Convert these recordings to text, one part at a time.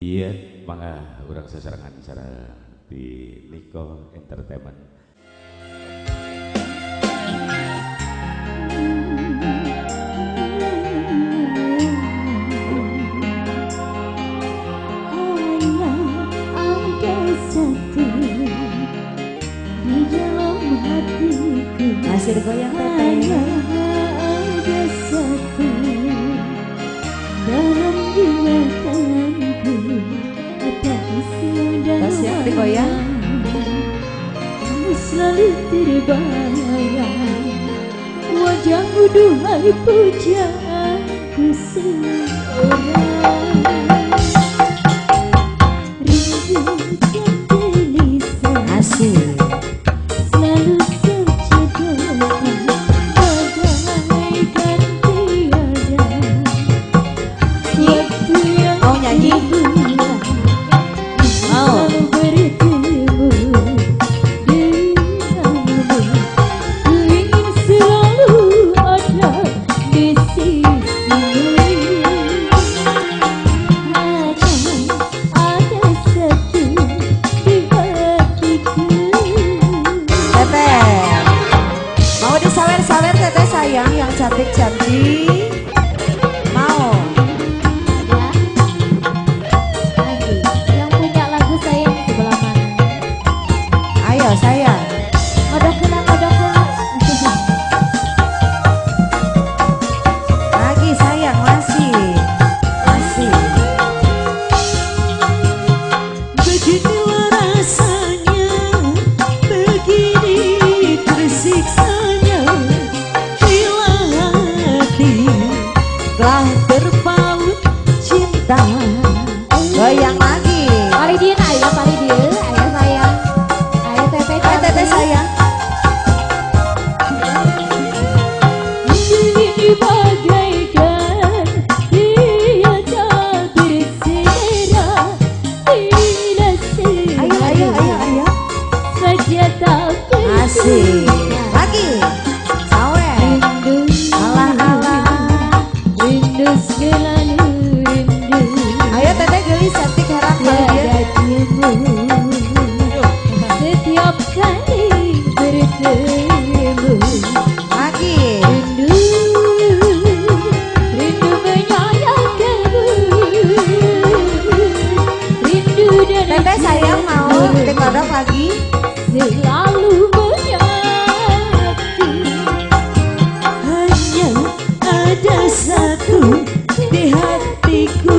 Iya, mangga urang sasarangan cara di Niko Entertainment. Masih goyang tetenya. Ada satu dalam ingatanku, apa isi dan Tas yang digoyang. Kamu selalu terbayang, wajahmu duhai pujaanku seorang. Rindu dan gelisah Asik. selalu sejajar bagaikan tiada waktu yang Mau nyanyi? bulan Mau. selalu bertemu denganmu. Ku ingin selalu ada di sisimu. Ada satu di hatiku. Teteh, mau disawer-sawer teteh sayang yang cantik-cantik. Mau. Lagi, yang punya lagu sayang sebelah mana? Ayo sayang. Kodok kena. Lagi sayang masih. Masih. Beginilah rasanya, begini tersiksanya, bila hati Telah terpaut cinta. Goyang lagi. Paridin, ayo Paridin, ayo sayang, ayo teteh Ayo teteh sayang. ini bagaikan tiada bersera, bila Ayo. saja tak Asik. berguna. Lagi. Sawer. Rindu, Alah. rindu selalu rindu. Ayo teteh gelis cantik harap dia. Tiadamu setiap kali bertemu. Lagi. Rindu, rindu menyayangkanmu. Rindu dan Teteh sayang mau dikodok lagi. selalu menyatu. Hanya ada satu di hatiku.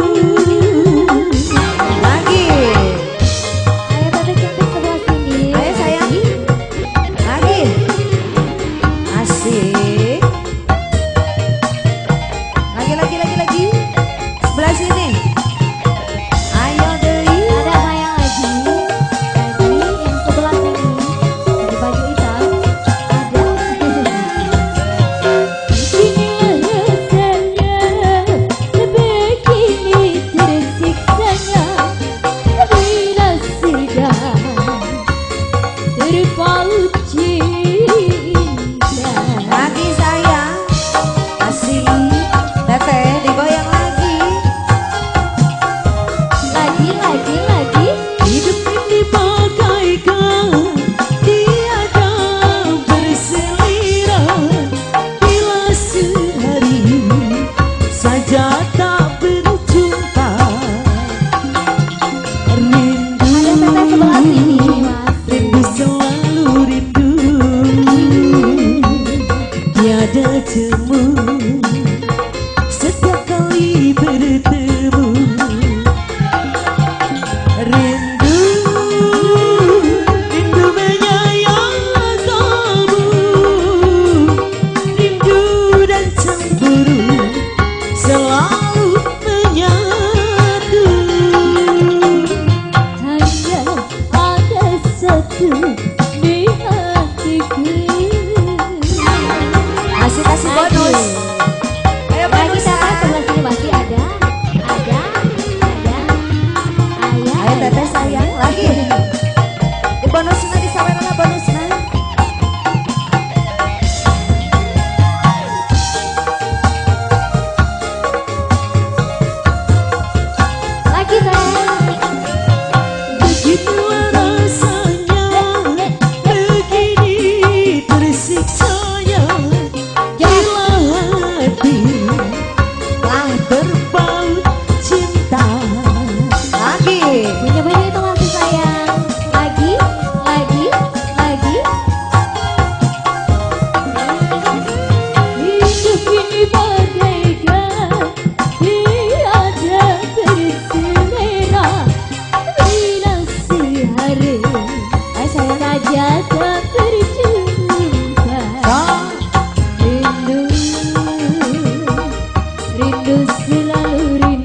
laluri